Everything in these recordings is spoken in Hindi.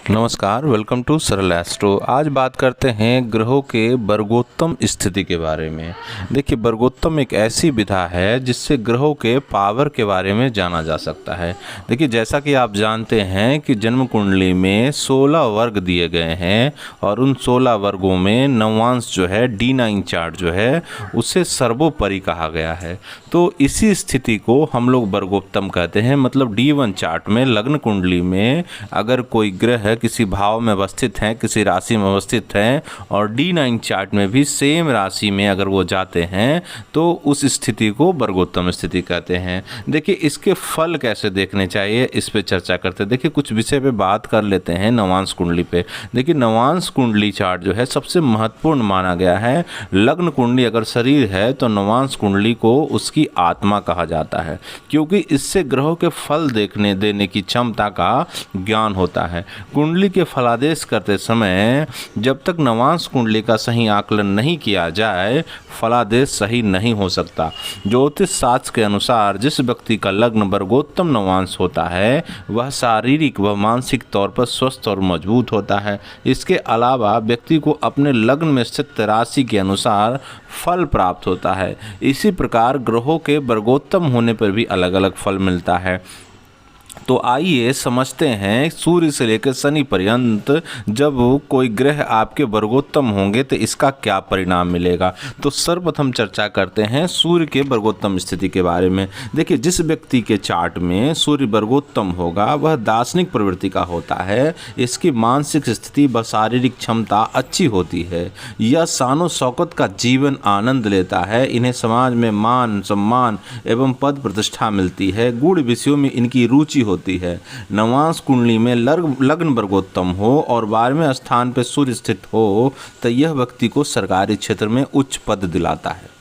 नमस्कार, वेलकम टू सरल एस्ट्रो। आज बात करते हैं ग्रहों के वर्गोत्तम स्थिति के बारे में। देखिए, वर्गोत्तम एक ऐसी विधा है जिससे ग्रहों के पावर के बारे में जाना जा सकता है। देखिए, जैसा कि आप जानते हैं कि जन्म कुंडली में 16 वर्ग दिए गए हैं और उन 16 वर्गों में नवांश जो है D9 चार्ट जो है उसे सर्वोपरि कहा गया है। तो इसी स्थिति को हम लोग वर्गोत्तम कहते हैं। मतलब D1 चार्ट में लग्न कुंडली में अगर कोई ग्रह किसी भाव में अवस्थित हैं, किसी राशि में अवस्थित हैं और D9 चार्ट में भी सेम राशि में अगर वो जाते हैं तो उस स्थिति को वर्गोत्तम स्थिति कहते हैं। देखिए, इसके फल कैसे देखने चाहिए इस पे चर्चा करते हैं। देखिए, कुछ विषय पे बात कर लेते हैं नवांश कुंडली पे। देखिए, नवांश कुंडली चार्ट जो है सबसे महत्वपूर्ण माना गया है। लग्न कुंडली अगर शरीर है तो नवांश कुंडली को उसकी आत्मा कहा जाता है, क्योंकि इससे ग्रहों के फल देखने देने की क्षमता का ज्ञान होता है। कुंडली के फलादेश करते समय जब तक नवांश कुंडली का सही आकलन नहीं किया जाए, फलादेश सही नहीं हो सकता। ज्योतिष शास्त्र के अनुसार जिस व्यक्ति का लग्न वर्गोत्तम नवांश होता है वह शारीरिक व मानसिक तौर पर स्वस्थ और मजबूत होता है। इसके अलावा व्यक्ति को अपने लग्न में स्थित राशि के अनुसार फल प्राप्त होता है। इसी प्रकार ग्रहों के वर्गोत्तम होने पर भी अलग अलग फल मिलता है। तो आइए समझते हैं, सूर्य से लेकर शनि पर्यंत जब कोई ग्रह आपके वर्गोत्तम होंगे तो इसका क्या परिणाम मिलेगा। तो सर्वप्रथम चर्चा करते हैं सूर्य के वर्गोत्तम स्थिति के बारे में। देखिए, जिस व्यक्ति के चार्ट में सूर्य वर्गोत्तम होगा वह दार्शनिक प्रवृत्ति का होता है। इसकी मानसिक स्थिति व शारीरिक क्षमता अच्छी होती है। यह शानो शौकत का जीवन आनंद लेता है। इन्हें समाज में मान सम्मान एवं पद प्रतिष्ठा मिलती है। गूढ़ विषयों में इनकी रुचि होती है। नवांश कुंडली में लग्न वर्गोत्तम हो और 12वें स्थान पर सूर्य स्थित हो तो यह व्यक्ति को सरकारी क्षेत्र में उच्च पद दिलाता है।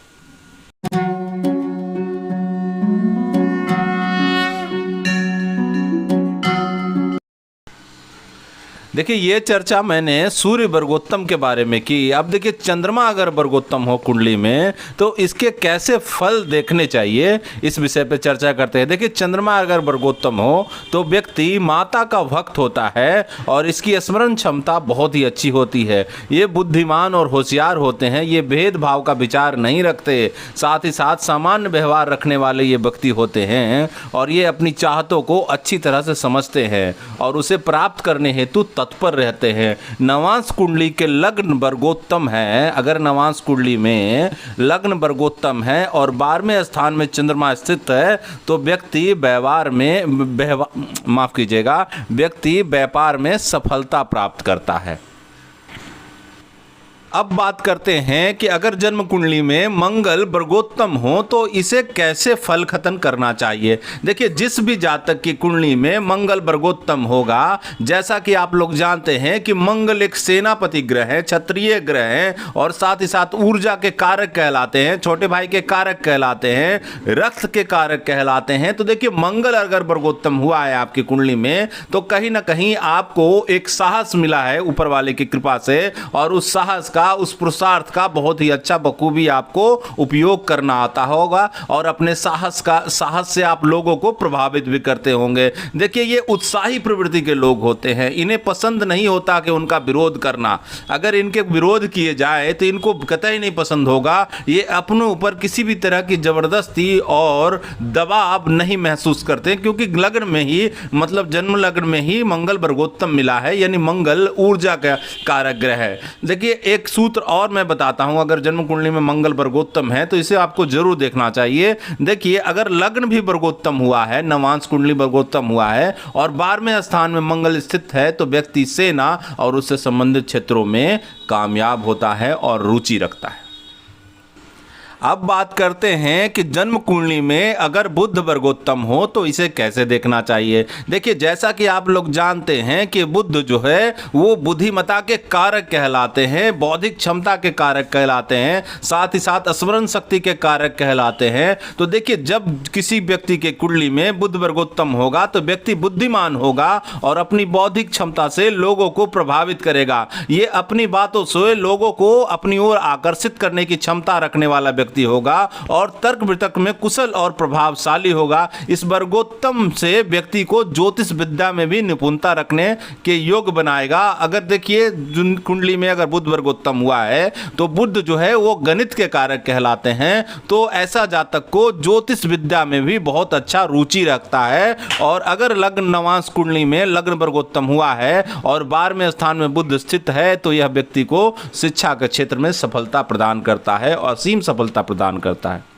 देखिए, ये चर्चा मैंने सूर्य वर्गोत्तम के बारे में की। अब देखिए, चंद्रमा अगर वर्गोत्तम हो कुंडली में तो इसके कैसे फल देखने चाहिए इस विषय पे चर्चा करते हैं। देखिए, चंद्रमा अगर वर्गोत्तम हो तो व्यक्ति माता का भक्त होता है और इसकी स्मरण क्षमता बहुत ही अच्छी होती है। ये बुद्धिमान और होशियार होते हैं। ये भेदभाव का विचार नहीं रखते। साथ ही साथ सामान्य व्यवहार रखने वाले ये व्यक्ति होते हैं और ये अपनी चाहतों को अच्छी तरह से समझते हैं और उसे प्राप्त करने हेतु तत्पर रहते हैं। नवांश कुंडली के लग्न वर्गोत्तम है, अगर नवांश कुंडली में लग्न वर्गोत्तम है और 12वें स्थान में चंद्रमा स्थित है तो व्यक्ति व्यक्ति व्यापार में सफलता प्राप्त करता है। अब बात करते हैं कि अगर जन्म कुंडली में मंगल वर्गोत्तम हो तो इसे कैसे फल खतन करना चाहिए। देखिए, जिस भी जातक की कुंडली में मंगल वर्गोत्तम होगा, जैसा कि आप लोग जानते हैं कि मंगल एक सेनापति ग्रह है, क्षत्रिय ग्रह है और साथ ही साथ ऊर्जा के कारक कहलाते हैं, छोटे भाई के कारक कहलाते हैं, रक्त के कारक कहलाते हैं। तो देखिए, मंगल अगर वर्गोत्तम हुआ है आपकी कुंडली में तो कहीं ना कहीं आपको एक साहस मिला है ऊपर वाले की कृपा से और उस साहस का, उस पुरुषार्थ का बहुत ही अच्छा बखूबी आपको उपयोग करना आता होगा और अपने साहस से आप लोगों को प्रभावित भी करते होंगे। देखिए, ये उत्साही प्रवृत्ति के लोग होते हैं। इन्हें पसंद नहीं होता कि उनका विरोध करना। अगर इनके विरोध किए जाए तो इनको कतई नहीं पसंद होगा। ये अपने ऊपर किसी भी तरह की जबरदस्ती और दबाव नहीं महसूस करते, क्योंकि लग्न में ही, मतलब जन्म लग्न में ही मंगल वर्गोत्तम मिला है, यानी मंगल ऊर्जा का कारक ग्रह है। देखिए, एक सूत्र और मैं बताता हूं, अगर जन्म कुंडली में मंगल वर्गोत्तम है तो इसे आपको जरूर देखना चाहिए। देखिए, अगर लग्न भी वर्गोत्तम हुआ है, नवांश कुंडली वर्गोत्तम हुआ है और 12वें स्थान में मंगल स्थित है तो व्यक्ति सेना और उससे संबंधित क्षेत्रों में कामयाब होता है और रुचि रखता है। अब बात करते हैं कि जन्म कुंडली में अगर बुध वर्गोत्तम हो तो इसे कैसे देखना चाहिए। देखिए, जैसा कि आप लोग जानते हैं कि बुध जो है वो बुद्धिमत्ता के कारक कहलाते हैं, बौद्धिक क्षमता के कारक कहलाते हैं, साथ ही साथ स्मरण शक्ति के कारक कहलाते हैं। तो देखिए, जब किसी व्यक्ति के कुंडली में बुध वर्गोत्तम होगा तो व्यक्ति बुद्धिमान होगा और अपनी बौद्धिक क्षमता से लोगों को प्रभावित करेगा। ये अपनी बातों से लोगों को अपनी ओर आकर्षित करने की क्षमता रखने वाला व्यक्ति व्यक्ति होगा और तर्क वितर्क में कुशल और प्रभावशाली होगा। इस वर्गोत्तम से व्यक्ति को ज्योतिष विद्या में भी निपुणता रखने के योग बनाएगा। अगर देखिए कुंडली में अगर बुध वर्गोत्तम हुआ है तो बुध जो है वो गणित के कारक कहलाते हैं, तो ऐसा जातक को ज्योतिष विद्या में भी बहुत अच्छा रुचि रखता है। और अगर लग्न नवांश कुंडली में लग्न वर्गोत्तम हुआ है और 12वें स्थान में बुध स्थित है तो यह व्यक्ति को शिक्षा के क्षेत्र में सफलता प्रदान करता है, असीम सफलता प्रदान करता है।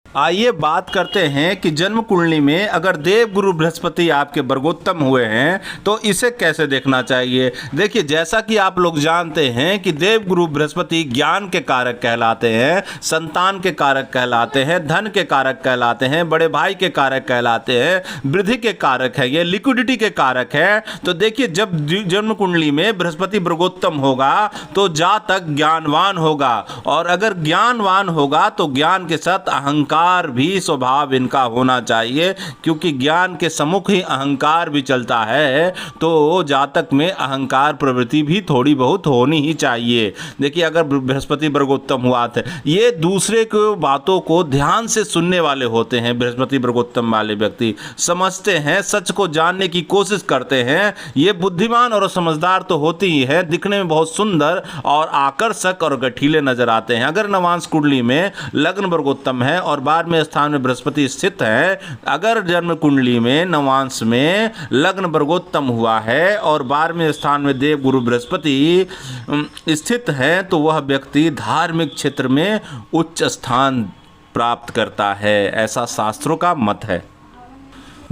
आइए बात करते हैं कि जन्म कुंडली में अगर देव गुरु बृहस्पति आपके वर्गोत्तम हुए हैं तो इसे कैसे देखना चाहिए। देखिए, जैसा कि आप लोग जानते हैं कि देव गुरु बृहस्पति ज्ञान के कारक कहलाते हैं, संतान के कारक कहलाते हैं, धन के कारक कहलाते हैं, बड़े भाई के कारक कहलाते हैं, वृद्धि के कारक है, ये लिक्विडिटी के कारक है। तो देखिए, जब जन्म कुंडली में बृहस्पति वर्गोत्तम होगा तो जातक ज्ञानवान होगा, और अगर ज्ञानवान होगा तो ज्ञान के साथ अहंकार भी स्वभाव इनका होना चाहिए, क्योंकि ज्ञान के सम्मुख ही अहंकार भी चलता है। तो जातक में अहंकार प्रवृत्ति भी थोड़ी बहुत होनी ही चाहिए। देखिए, अगर बृहस्पति वर्गोत्तम हुआ था, ये दूसरे के बातों को ध्यान से सुनने वाले होते हैं। बृहस्पति वर्गोत्तम वाले व्यक्ति समझते हैं, सच को जानने की कोशिश करते हैं। ये बुद्धिमान और समझदार तो होती ही है, दिखने में बहुत सुंदर और आकर्षक और गठीले नजर आते हैं। अगर नवांश कुंडली में लग्न वर्गोत्तम है और 12वें स्थान में बृहस्पति स्थित है, अगर जन्म कुंडली में नवांश में लग्न वर्गोत्तम हुआ है और 12वें स्थान में देव गुरु बृहस्पति स्थित है तो वह व्यक्ति धार्मिक क्षेत्र में उच्च स्थान प्राप्त करता है, ऐसा शास्त्रों का मत है।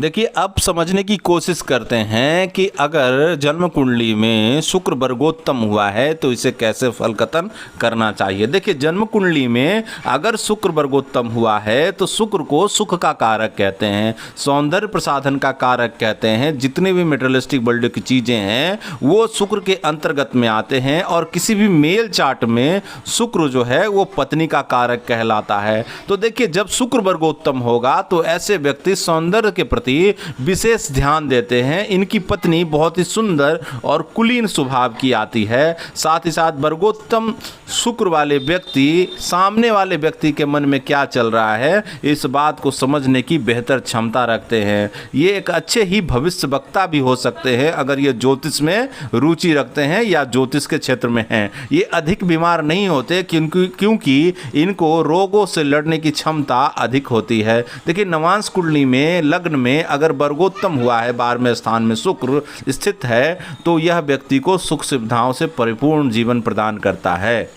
देखिए, अब समझने की कोशिश करते हैं कि अगर जन्म कुंडली में शुक्र वर्गोत्तम हुआ है तो इसे कैसे फलकथन करना चाहिए। देखिए, जन्म कुंडली में अगर शुक्र वर्गोत्तम हुआ है तो शुक्र को सुख का कारक कहते हैं, सौंदर्य प्रसाधन का कारक कहते हैं। जितने भी मेटेरियलिस्टिक वर्ल्ड की चीज़ें हैं वो शुक्र के अंतर्गत में आते हैं, और किसी भी मेल चार्ट में शुक्र जो है वो पत्नी का कारक कहलाता है। तो देखिए, जब शुक्र वर्गोत्तम होगा तो ऐसे व्यक्ति सौंदर्य के प्रति विशेष ध्यान देते हैं। इनकी पत्नी बहुत ही सुंदर और कुलीन स्वभाव की आती है। साथ ही साथ वर्गोत्तम शुक्र वाले व्यक्ति सामने वाले व्यक्ति के मन में क्या चल रहा है इस बात को समझने की बेहतर क्षमता रखते हैं। ये एक अच्छे ही भविष्य वक्ता भी हो सकते हैं अगर ये ज्योतिष में रुचि रखते हैं या ज्योतिष के क्षेत्र में हैं। ये अधिक बीमार नहीं होते क्योंकि इनको रोगों से लड़ने की क्षमता अधिक होती है। देखिए, नवांश कुंडली में लग्न में अगर वर्गोत्तम हुआ है, 12वें स्थान में शुक्र स्थित है, तो यह व्यक्ति को सुख सुविधाओं से परिपूर्ण जीवन प्रदान करता है।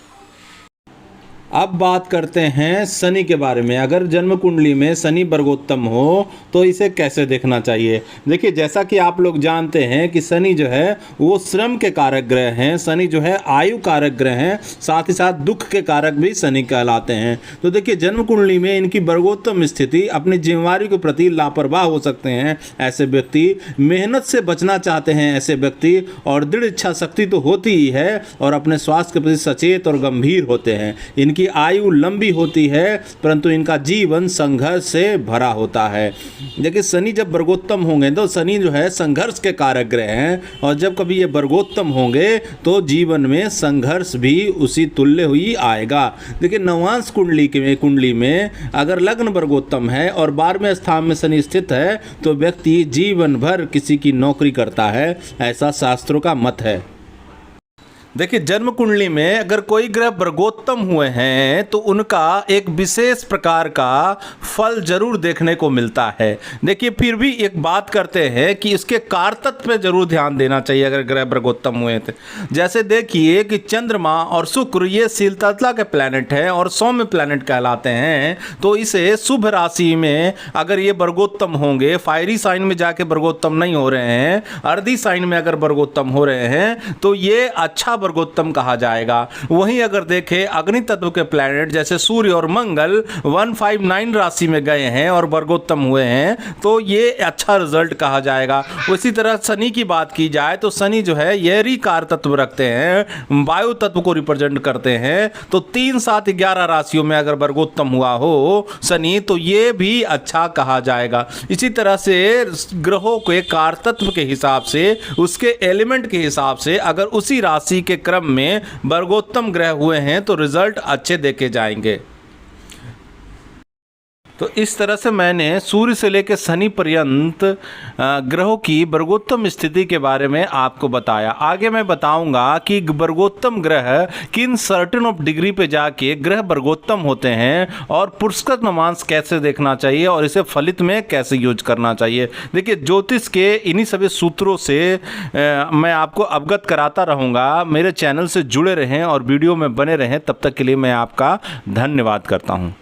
अब बात करते हैं शनि के बारे में। अगर जन्म कुंडली में शनि वर्गोत्तम हो तो इसे कैसे देखना चाहिए। देखिए, जैसा कि आप लोग जानते हैं कि शनि जो है वो श्रम के कारक ग्रह हैं, शनि जो है आयु कारक ग्रह हैं, साथ ही साथ दुख के कारक भी शनि कहलाते हैं। तो देखिए, जन्म कुंडली में इनकी वर्गोत्तम स्थिति अपनी जिम्मेवारी के प्रति लापरवाह हो सकते हैं ऐसे व्यक्ति, मेहनत से बचना चाहते हैं ऐसे व्यक्ति, और दृढ़ इच्छा शक्ति तो होती ही है और अपने स्वास्थ्य के प्रति सचेत और गंभीर होते हैं। इनकी आयु लंबी होती है परंतु इनका जीवन संघर्ष से भरा होता है। देखिए, शनि जब वर्गोत्तम होंगे तो शनि जो है संघर्ष के कारक ग्रह हैं, और जब कभी ये वर्गोत्तम होंगे तो जीवन में संघर्ष भी उसी तुल्य ही आएगा। देखिए, नवांश कुंडली में अगर लग्न वर्गोत्तम है और 12वें स्थान में शनि स्थित है तो व्यक्ति जीवन भर किसी की नौकरी करता है, ऐसा शास्त्रों का मत है। देखिए, जन्म कुंडली में अगर कोई ग्रह वर्गोत्तम हुए हैं तो उनका एक विशेष प्रकार का फल जरूर देखने को मिलता है। देखिए, फिर भी एक बात करते हैं कि इसके कारतत्व पे जरूर ध्यान देना चाहिए अगर ग्रह वर्गोत्तम हुए थे। जैसे देखिए कि चंद्रमा और शुक्र ये शीतलता के प्लैनेट हैं और सौम्य प्लैनेट कहलाते हैं, तो इसे शुभ राशि में अगर ये वर्गोत्तम होंगे, फायरी साइन में जाके वर्गोत्तम नहीं हो रहे हैं, अर्धी साइन में अगर वर्गोत्तम हो रहे हैं तो ये अच्छा वर्गोत्तम कहा जाएगा। वहीं अगर देखें अग्नि तत्व के प्लैनेट जैसे सूर्य और मंगल 159 राशि में गए हैं और वर्गोत्तम हुए हैं तो ये अच्छा रिजल्ट कहा जाएगा। उसी तरह शनि की बात की जाए तो शनि जो है ये कार तत्व रखते हैं, वायु तत्व को रिप्रेजेंट करते हैं, तो 3, 7, 11 राशियों में अगर वर्गोत्तम हुआ हो शनि तो ये भी अच्छा कहा जाएगा। इसी तरह से ग्रहों के कार तत्व के हिसाब से, उसके एलिमेंट के हिसाब से अगर उसी राशि के क्रम में वर्गोत्तम ग्रह हुए हैं तो रिजल्ट अच्छे देखे जाएंगे। तो इस तरह से मैंने सूर्य से लेकर शनि पर्यंत ग्रहों की वर्गोत्तम स्थिति के बारे में आपको बताया। आगे मैं बताऊंगा कि वर्गोत्तम ग्रह किन सर्टेन ऑफ डिग्री पे जाके ग्रह वर्गोत्तम होते हैं और पुरुषकृत नवांश कैसे देखना चाहिए और इसे फलित में कैसे यूज करना चाहिए। देखिए, ज्योतिष के इन्हीं सभी सूत्रों से मैं आपको अवगत कराता रहूँगा। मेरे चैनल से जुड़े रहें और वीडियो में बने रहें। तब तक के लिए मैं आपका धन्यवाद करता हूँ।